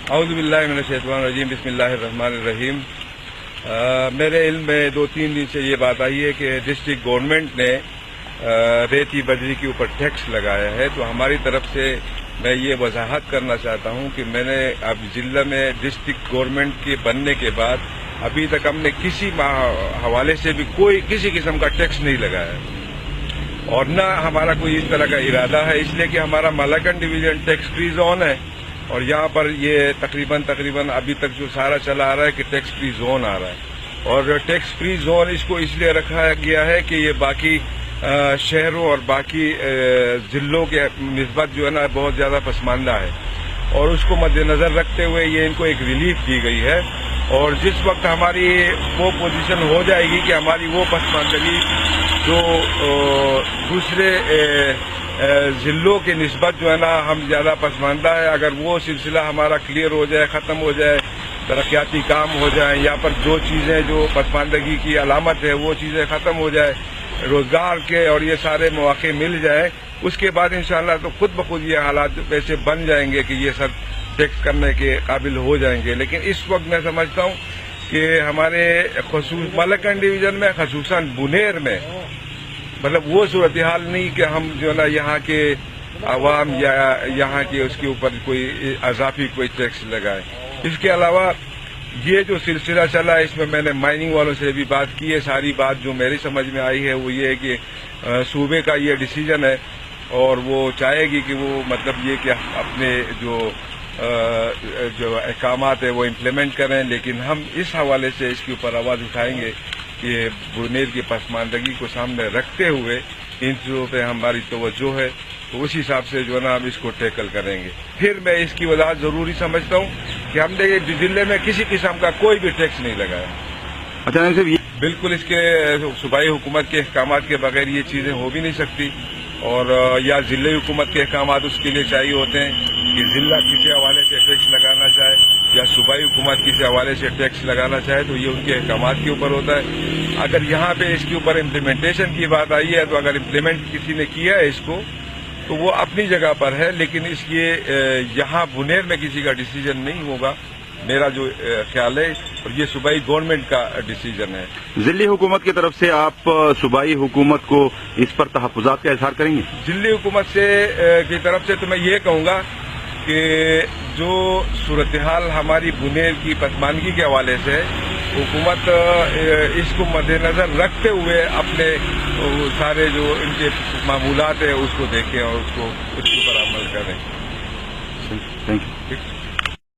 اعوذ باللہ من الشیطان الرجیم بسم اللہ الرحمن الرحیم۔ میرے علم میں 2-3 دن سے یہ بات آئی ہے کہ ڈسٹرکٹ گورنمنٹ نے ریتی بجری کے اوپر ٹیکس لگایا ہے، تو ہماری طرف سے میں یہ وضاحت کرنا چاہتا ہوں کہ میں نے اب ضلع میں ڈسٹرکٹ گورنمنٹ کے بننے کے بعد ابھی تک ہم نے کسی حوالے سے بھی کسی قسم کا ٹیکس نہیں لگایا اور نہ ہمارا کوئی اس طرح کا ارادہ ہے، اس لیے کہ ہمارا Malakand division tax free zone ہے اور یہاں پر یہ تقریباً ابھی تک جو سارا چلا آ رہا ہے کہ ٹیکس فری زون آ رہا ہے، اور ٹیکس فری زون اس کو اس لیے رکھا گیا ہے کہ یہ باقی شہروں اور باقی ضلعوں کے نسبت جو ہے نا بہت زیادہ پسماندہ ہے، اور اس کو مد نظر رکھتے ہوئے یہ ان کو ایک ریلیف دی گئی ہے۔ اور جس وقت ہماری وہ پوزیشن ہو جائے گی کہ ہماری وہ پسماندگی جو دوسرے ضلعوں کے نسبت جو ہے نا ہم زیادہ پسماندہ ہے، اگر وہ سلسلہ ہمارا کلیئر ہو جائے، ختم ہو جائے، ترقیاتی کام ہو جائیں، یہاں پر جو چیزیں جو پسماندگی کی علامت ہے وہ چیزیں ختم ہو جائے، روزگار کے اور یہ سارے مواقع مل جائیں، اس کے بعد انشاءاللہ تو خود بخود یہ حالات ویسے بن جائیں گے کہ یہ سب ٹیکس کرنے کے قابل ہو جائیں گے۔ لیکن اس وقت میں سمجھتا ہوں کہ ہمارے مالاکنڈ ڈویژن میں خصوصاً بنیر میں مطلب وہ صورتحال نہیں کہ ہم جو ہے نا یہاں کے عوام یا یہاں کے اس کے اوپر کوئی اضافی کوئی ٹیکس لگائے۔ اس کے علاوہ یہ جو سلسلہ چلا اس میں نے مائننگ والوں سے بھی بات کی ہے، ساری بات جو میری سمجھ میں آئی ہے وہ یہ ہے کہ صوبے کا یہ ڈیسیجن ہے اور وہ چاہے گی کہ وہ مطلب یہ کہ اپنے جو احکامات ہیں وہ امپلیمنٹ کریں، لیکن ہم اس حوالے سے اس کے اوپر آواز اٹھائیں گے کہ بنیر کی پسماندگی کو سامنے رکھتے ہوئے ان چیزوں پہ ہماری توجہ ہے، تو اسی حساب سے جو ہے نا ہم اس کو ٹیکل کریں گے۔ پھر میں اس کی وضاحت ضروری سمجھتا ہوں کہ ہم نے ضلع میں کسی قسم کا کوئی بھی ٹیکس نہیں لگایا۔ اچھا صاحب، بالکل اس کے صوبائی حکومت کے احکامات کے بغیر یہ چیزیں ہو بھی نہیں سکتی، اور یا ضلعی حکومت کے احکامات اس کے لیے چاہیے ہوتے ہیں کہ ضلع کسی حوالے سے ٹیکس لگانا چاہے یا صوبائی حکومت کسی حوالے سے ٹیکس لگانا چاہے تو یہ ان کے احکامات کے اوپر ہوتا ہے۔ اگر یہاں پہ اس کے اوپر امپلیمنٹیشن کی بات آئی ہے تو اگر امپلیمنٹ کسی نے کیا ہے اس کو تو وہ اپنی جگہ پر ہے، لیکن اس لیے یہاں بنیر میں کسی کا ڈیسیجن نہیں ہوگا، میرا جو خیال ہے، اور یہ صوبائی گورنمنٹ کا ڈیسیجن ہے۔ ضلعی حکومت کی طرف سے آپ صوبائی حکومت کو اس پر تحفظات کا اظہار کریں گے؟ ضلعی حکومت کی طرف سے تو میں یہ کہوں گا کہ جو صورتحال ہماری بنیر کی پسماندگی کے حوالے سے حکومت اس کو مد نظر رکھتے ہوئے اپنے سارے جو ان کے معمولات ہیں اس کو دیکھیں اور اس کے اوپر عمل کریں۔ Thank you.